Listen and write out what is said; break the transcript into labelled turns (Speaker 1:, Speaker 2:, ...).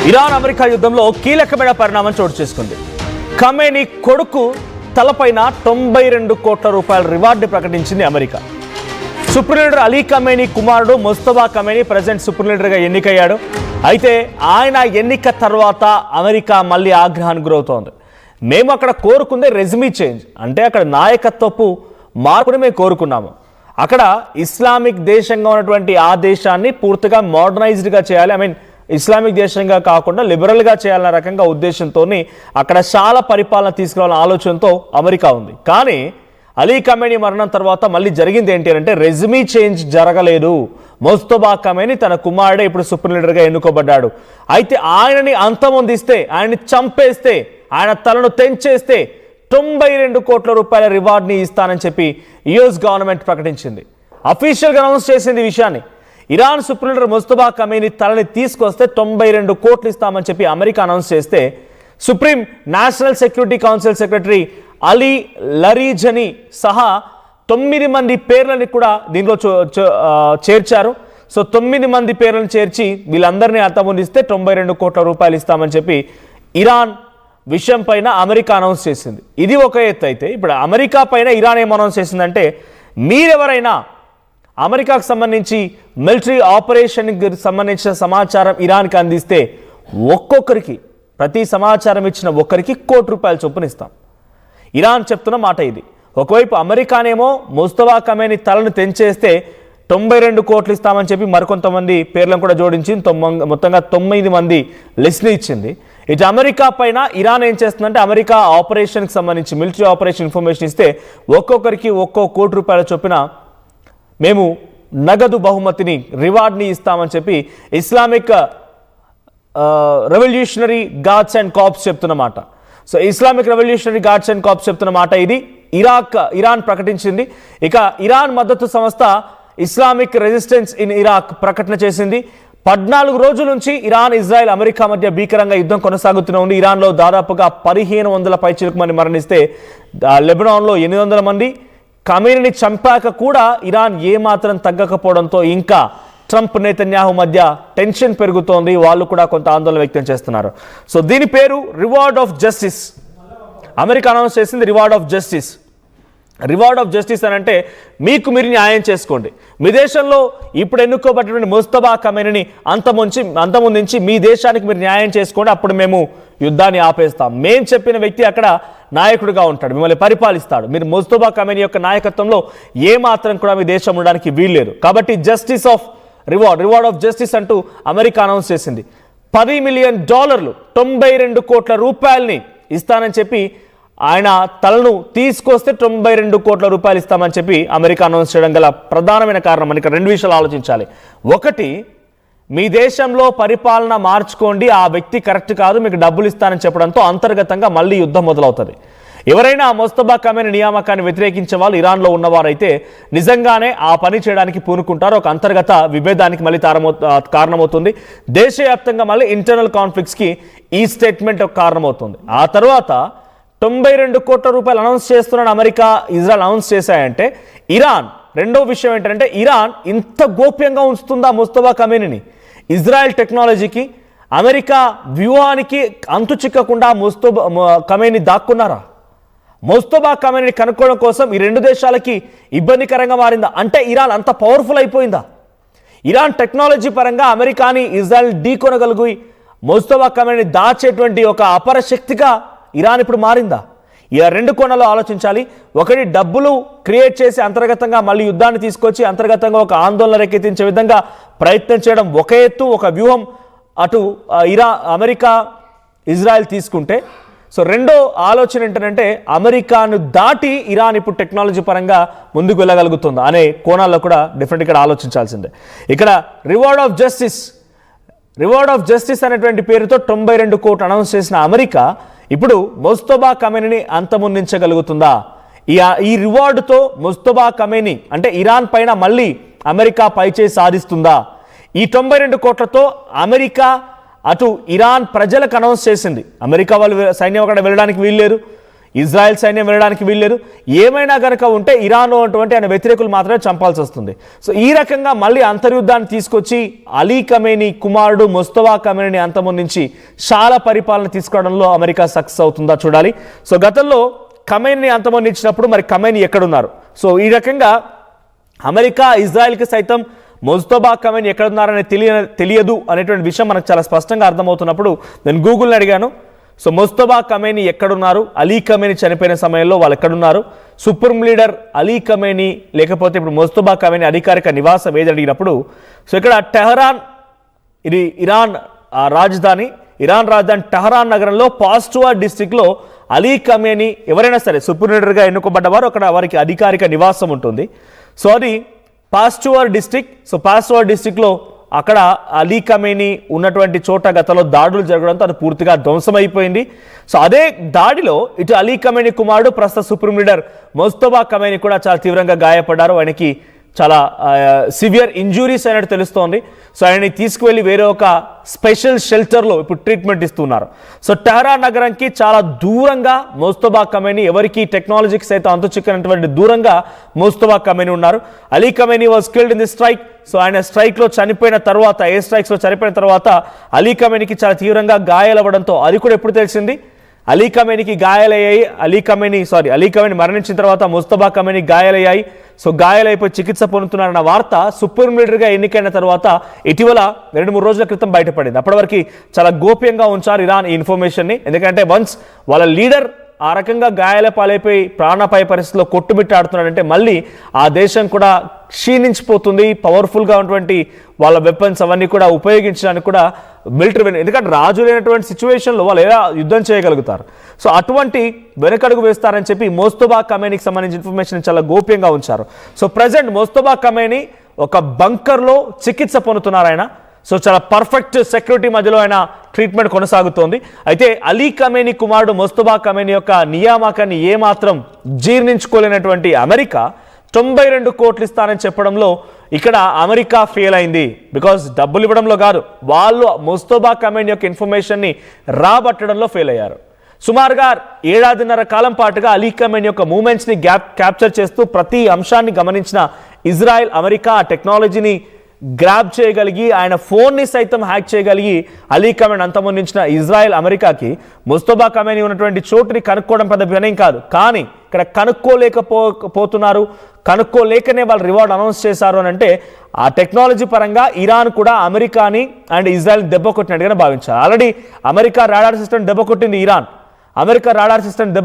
Speaker 1: Iran America యుద్ధంలో కీలకమైన పరిణామం చోటు చేసుకుంది. ఖమేనీ కొడుకు తలపైన 92 కోట్ల రూపాయల రివార్డు ప్రకటించింది America. Supreme leader Ali Khamenei కుమారుడు ముస్తఫా ఖమేనీ ప్రెసిడెంట్ సుప్రీం లీడర్గా ఎన్నికయ్యాడు. అయితే ఆయన ఎన్నిక తర్వాత అమెరికా మళ్ళీ ఆగ్రహానికి గురవుతోంది. మేము అక్కడ కోరుకుందే రెజ్యూమీ చేంజ్, అంటే అక్కడ నాయకత్వపు మార్పుని మేము కోరుకున్నాము. అక్కడ ఇస్లామిక్ దేశంగా ఉన్నటువంటి ఆ దేశాన్ని పూర్తిగా మోడర్నైజ్డ్గా చేయాలి, ఇస్లామిక్ దేశంగా కాకుండా లిబరల్గా చేయాలన్న రకంగా ఉద్దేశంతో అక్కడ చాలా పరిపాలన తీసుకురావాలన్న ఆలోచనతో అమెరికా ఉంది. కానీ అలీ ఖమేనీ మరణం తర్వాత మళ్ళీ జరిగింది ఏంటి అంటే రెజ్యూమీ చేంజ్ జరగలేదు. ముస్తఫా ఖమేనీ తన కుమారుడే ఇప్పుడు సుప్రీం లీడర్గా ఎన్నుకోబడ్డాడు. అయితే ఆయనని అంతమొందిస్తే, ఆయన్ని చంపేస్తే, ఆయన తలను తెంచేస్తే 92 కోట్ల రూపాయల రివార్డ్ని ఇస్తానని చెప్పి యుఎస్ గవర్నమెంట్ ప్రకటించింది. అఫీషియల్గా అనౌన్స్ చేసింది ఈ విషయాన్ని. Iran supreme leader Mustafa Khamenei తలని తీసుకొస్తే 92 కోట్లు ఇస్తామని చెప్పి అమెరికా అనౌన్స్ చేస్తే supreme national security council secretary Ali Larijani సహా 9 మంది పేర్లని కూడా దీనిలో చేర్చారు. సో 9 మంది పేర్లను చేర్చి వీళ్ళందరినీ అంతమొందిస్తే 92 కోట్ల రూపాయలు ఇస్తామని చెప్పి ఇరాన్ విషయం పైన అమెరికా అనౌన్స్ చేసింది. ఇది ఒక ఎత్తు. అయితే ఇప్పుడు అమెరికా పైన ఇరాన్ ఏం అనౌన్స్ చేసిందంటే, మీరెవరైనా అమెరికాకు సంబంధించి మిలిటరీ ఆపరేషన్కి సంబంధించిన సమాచారం ఇరాన్కి అందిస్తే ఒక్కొక్కరికి, ప్రతి సమాచారం ఇచ్చిన ఒక్కరికి ₹1 చొప్పున ఇస్తాం. ఇరాన్ చెప్తున్న మాట ఇది. ఒకవైపు అమెరికానేమో ముస్తఫా ఖమేనీ తలను తెంచేస్తే 92 కోట్లు ఇస్తామని చెప్పి మరికొంతమంది పేర్లను కూడా జోడించి మొత్తంగా 9 మంది లిస్ట్ని ఇచ్చింది. ఇటు అమెరికా పైన ఇరాన్ ఏం చేస్తుందంటే, అమెరికా ఆపరేషన్కి సంబంధించి మిలిటరీ ఆపరేషన్ ఇన్ఫర్మేషన్ ఇస్తే ఒక్కొక్కరికి ₹1 చొప్పున మేము నగదు బహుమతిని, రివార్డ్ని ఇస్తామని చెప్పి Islamic revolutionary guards and corps చెప్తున్నమాట. So Islamic revolutionary guards and corps చెప్తున్నమాట ఇది ఇరాన్ ప్రకటించింది. ఇక ఇరాన్ మద్దతు సంస్థ ఇస్లామిక్ రెసిస్టెన్స్ ఇన్ ఇరాక్ ప్రకటన చేసింది. 14 రోజుల నుంచి ఇరాన్, ఇజ్రాయెల్, అమెరికా మధ్య భీకరంగా యుద్ధం కొనసాగుతూనే ఉంది. ఇరాన్లో దాదాపుగా 1500 పైచిలకు మంది మరణిస్తే లెబనాన్లో 800 మంది. ఖమేనీని చంపాక కూడా ఇరాన్ ఏమాత్రం తగ్గకపోవడంతో ఇంకా ట్రంప్, నెతన్యాహు మధ్య టెన్షన్ పెరుగుతోంది. వాళ్ళు కూడా కొంత ఆందోళన వ్యక్తం చేస్తున్నారు. సో దీని పేరు reward of justice. America announce చేసింది reward of justice. Reward of justice అని అంటే మీకు మీరు న్యాయం చేసుకోండి. మీ దేశంలో ఇప్పుడు ఎన్నుకోబడినటువంటి ముస్తఫా ఖమేనీని అంతమొందించి మీ దేశానికి మీరు న్యాయం చేసుకోండి, అప్పుడు మేము యుద్ధాన్ని ఆపేస్తాం. మేము చెప్పిన వ్యక్తి అక్కడ నాయకుడిగా ఉంటాడు, మిమ్మల్ని పరిపాలిస్తాడు. మీరు ముస్తఫా ఖమేనీ యొక్క నాయకత్వంలో ఏమాత్రం కూడా మీ దేశం ఉండడానికి వీల్లేదు. కాబట్టి justice of reward of justice అంటూ అమెరికా అనౌన్స్ చేసింది. $10 మిలియన్ 92 కోట్ల రూపాయలని ఇస్తానని చెప్పి, ఆయన తలను తీసుకొస్తే 92 కోట్ల రూపాయలు ఇస్తామని చెప్పి అమెరికా అనౌన్స్ చేయడం గల ప్రధానమైన కారణం. మనకి 2 విషయాలు ఆలోచించాలి. ఒకటి, మీ దేశంలో పరిపాలన మార్చుకోండి, ఆ వ్యక్తి కరెక్ట్ కాదు, మీకు డబ్బులు ఇస్తానని చెప్పడంతో అంతర్గతంగా మళ్ళీ యుద్ధం మొదలవుతుంది. ఎవరైనా ముస్తఫా ఖమేనీ నియామకాన్ని వ్యతిరేకించే వాళ్ళు ఇరాన్లో ఉన్నవారైతే నిజంగానే ఆ పని చేయడానికి పూనుకుంటారు. ఒక అంతర్గత విభేదానికి మళ్ళీ కారణమవుతుంది. దేశవ్యాప్తంగా మళ్ళీ ఇంటర్నల్ కాన్ఫ్లిక్ట్స్కి ఈ స్టేట్మెంట్ ఒక కారణమవుతుంది. ఆ తర్వాత 92 కోట్ల రూపాయలు అనౌన్స్ చేస్తున్నాడు అమెరికా, ఇజ్రాయెల్ అనౌన్స్ చేశాయంటే ఇరాన్, రెండో విషయం ఏంటంటే ఇరాన్ ఇంత గోప్యంగా ఉంచుతుందా ముస్తఫా ఖమేనీని? ఇజ్రాయెల్ టెక్నాలజీకి, అమెరికా వ్యూహానికి అంతు చిక్కకుండా ముస్తఫా ఖమేనీ దాక్కున్నారా? ముస్తఫా ఖమేనీని కనుక్కోవడం కోసం ఈ 2 దేశాలకి ఇబ్బందికరంగా మారిందా? అంటే ఇరాన్ అంత పవర్ఫుల్ అయిపోయిందా? ఇరాన్ టెక్నాలజీ పరంగా అమెరికాని, ఇజ్రాయెల్ ఢీకొనగలిగి ముస్తఫా ఖమేనీని దాచేటువంటి ఒక అపర శక్తిగా ఇరాన్ ఇప్పుడు మారిందా? ఇలా 2 కోణాల్లో ఆలోచించాలి. ఒకటి, డబ్బులు క్రియేట్ చేసి అంతర్గతంగా మళ్ళీ యుద్ధాన్ని తీసుకొచ్చి అంతర్గతంగా ఒక ఆందోళన రేకెత్తించే విధంగా ప్రయత్నం చేయడం ఒక ఎత్తు, ఒక వ్యూహం అటు అమెరికా, ఇజ్రాయెల్ తీసుకుంటే. సో రెండో ఆలోచన ఏంటంటే అమెరికాను దాటి ఇరాన్ ఇప్పుడు టెక్నాలజీ పరంగా ముందుకు వెళ్ళగలుగుతుందా అనే కోణాల్లో కూడా డిఫరెంట్ ఇక్కడ ఆలోచించాల్సిందే. ఇక్కడ రివార్డ్ ఆఫ్ జస్టిస్ అనేటువంటి పేరుతో 92 కోట్లు అనౌన్స్ చేసిన అమెరికా ఇప్పుడు ముస్తఫా ఖమేనీని అంతమొందించగలుగుతుందా? ఈ రివార్డుతో ముస్తఫా ఖమేనీ అంటే ఇరాన్ పైన మళ్ళీ అమెరికా పైచేయి సాధిస్తుందా? ఈ 92 కోట్లతో అమెరికా అటు ఇరాన్ ప్రజలకు అనౌన్స్ చేసింది, అమెరికా వాళ్ళు సైన్యం అక్కడ వెళ్ళడానికి వీల్లేదు, ఇజ్రాయెల్ సైన్యం వెళ్ళడానికి వీల్లేదు. ఏమైనా గనక ఉంటే ఇరాన్లో ఉన్నటువంటి ఆయన వ్యతిరేకులు మాత్రమే చంపాల్సి వస్తుంది. సో ఈ రకంగా మళ్ళీ అంతర్యుద్ధాన్ని తీసుకొచ్చి అలీ ఖమేనీ కుమారుడు ముస్తఫా ఖమేనీని అంతమొందించి చాలా పరిపాలన తీసుకురావడంలో అమెరికా సక్సెస్ అవుతుందా చూడాలి. సో గతంలో ఖమేనీని అంతమొందించినప్పుడు మరి ఖమేనీ ఎక్కడున్నారు? సో ఈ రకంగా అమెరికా ఇజ్రాయెల్కి సైతం ముస్తఫా ఖమేనీ ఎక్కడున్నారని తెలియదు అనేటువంటి విషయం మనకు చాలా స్పష్టంగా అర్థమవుతున్నప్పుడు నేను గూగుల్ని అడిగాను. సో ముస్తఫా ఖమేనీ ఎక్కడున్నారు, అలీ ఖమేనీ చనిపోయిన సమయంలో వాళ్ళు ఎక్కడున్నారు, సుప్రీం లీడర్ అలీ ఖమేనీ లేకపోతే ఇప్పుడు ముస్తఫా ఖమేనీ అధికారిక నివాసం ఏది అడిగినప్పుడు, సో ఇక్కడ టెహరాన్, ఇది ఇరాన్ రాజధాని టెహరాన్ నగరంలో పాస్టువా డిస్టిక్లో అలీ ఖమేనీ ఎవరైనా సరే సుప్రీం లీడర్గా ఎన్నుకోబడ్డవారు అక్కడ వారికి అధికారిక నివాసం ఉంటుంది. సో అది పాస్టువా డిస్టిక్. సో పాస్టువా డిస్టిక్లో అక్కడ అలీ ఖమేనీ ఉన్నటువంటి చోట గతంలో దాడులు జరగడంతో అది పూర్తిగా ధ్వంసమైపోయింది. సో అదే దాడిలో ఇటు అలీ ఖమేనీ కుమారుడు ప్రస్తుత సుప్రీం లీడర్ ముస్తఫా ఖమేనీ కూడా చాలా తీవ్రంగా గాయపడ్డారు. ఆయనకి చాలా సివియర్ ఇంజురీస్ అయినట్టు తెలుస్తోంది. సో ఆయనని తీసుకువెళ్ళి వేరే ఒక స్పెషల్ షెల్టర్లో ఇప్పుడు ట్రీట్మెంట్ ఇస్తున్నారు. సో టెహరాన్ నగరానికి చాలా దూరంగా ముస్తఫా ఖమేనీ, ఎవరికి టెక్నాలజీకి సైతం అంతు చిక్కనటువంటి దూరంగా ముస్తఫా ఖమేనీ ఉన్నారు. Ali Khamenei was killed in the strike. So ఆయన స్ట్రైక్లో చనిపోయిన తర్వాత, ఎయిర్ స్ట్రైక్స్లో చనిపోయిన తర్వాత అలీ ఖమేనీకి చాలా తీవ్రంగా గాయాలవ్వడంతో అది కూడా ఎప్పుడు తెలిసింది, అలీ ఖమేనీకి గాయాలయ్యాయి. అలీ ఖమేనీ మరణించిన తర్వాత ముస్తఫా ఖమేనీ గాయాలయ్యాయి. సో గాయాలైపోయి చికిత్స పొందుతున్నారన్న వార్త సుప్రీం లీడర్గా ఎన్నికైన తర్వాత ఇటీవల 2-3 రోజుల క్రితం బయటపడింది. అప్పటివరకు చాలా గోప్యంగా ఉంచారు ఇరాన్ ఈ ఇన్ఫర్మేషన్ని. ఎందుకంటే వన్స్ వాళ్ళ లీడర్ ఆ రకంగా గాయాల పాలైపోయి ప్రాణాపాయ పరిస్థితిలో కొట్టుమిట్టాడుతున్నాడంటే మళ్ళీ ఆ దేశం కూడా క్షీణించిపోతుంది. పవర్ఫుల్గా ఉన్నటువంటి వాళ్ళ వెపన్స్ అవన్నీ కూడా ఉపయోగించడానికి కూడా మిలిటరీ, ఎందుకంటే రాజు లేనటువంటి సిచ్యువేషన్లో వాళ్ళు ఎలా యుద్ధం చేయగలుగుతారు. సో అటువంటి వెనకడుగు వేస్తారని చెప్పి ముస్తఫా ఖమేనీకి సంబంధించిన ఇన్ఫర్మేషన్ చాలా గోప్యంగా ఉంచారు. సో ప్రజెంట్ ముస్తఫా ఖమేనీ ఒక బంకర్లో చికిత్స పొందుతున్నారు ఆయన. సో చాలా పర్ఫెక్ట్ సెక్యూరిటీ మధ్యలో ఆయన ట్రీట్మెంట్ కొనసాగుతోంది. అయితే అలీ ఖమేనీ కుమారుడు ముస్తఫా ఖమేనీ యొక్క నియామకాన్ని ఏమాత్రం జీర్ణించుకోలేనటువంటి అమెరికా 92 కోట్లు ఇస్తానని చెప్పడంలో ఇక్కడ అమెరికా ఫెయిల్ అయింది. బికాజ్ డబ్బులు ఇవ్వడంలో కాదు, వాళ్ళు ముస్తఫా ఖమేనీ యొక్క ఇన్ఫర్మేషన్ని రాబట్టడంలో ఫెయిల్ అయ్యారు. సుమారుగా 7.5 కాలం పాటుగా అలీ ఖమేనీ యొక్క మూమెంట్స్ని క్యాప్చర్ చేస్తూ ప్రతి అంశాన్ని గమనించిన ఇజ్రాయెల్, అమెరికా ఆ టెక్నాలజీని గ్రాబ్ చేయగలిగి ఆయన ఫోన్ని సైతం హ్యాక్ చేయగలిగి అలీ ఖమేనీ అంతమొందించిన ఇజ్రాయెల్ అమెరికాకి ముస్తఫా ఖమేనీ ఉన్నటువంటి చోటుని కనుక్కోవడం పెద్ద వినయం కాదు. కానీ ఇక్కడ కనుక్కోలేకపోతున్నారు. కనుక్కోలేకనే వాళ్ళు రివార్డ్ అనౌన్స్ చేశారు అని అంటే ఆ టెక్నాలజీ పరంగా ఇరాన్ కూడా అమెరికాని అండ్ ఇజ్రాయెల్ దెబ్బ కొట్టినట్టుగానే భావించారు. ఆల్రెడీ అమెరికా రాడార్ సిస్టమ్ దెబ్బ కొట్టింది ఇరాన్. అమెరికా రాడార్ సిస్టమ్ దెబ్బ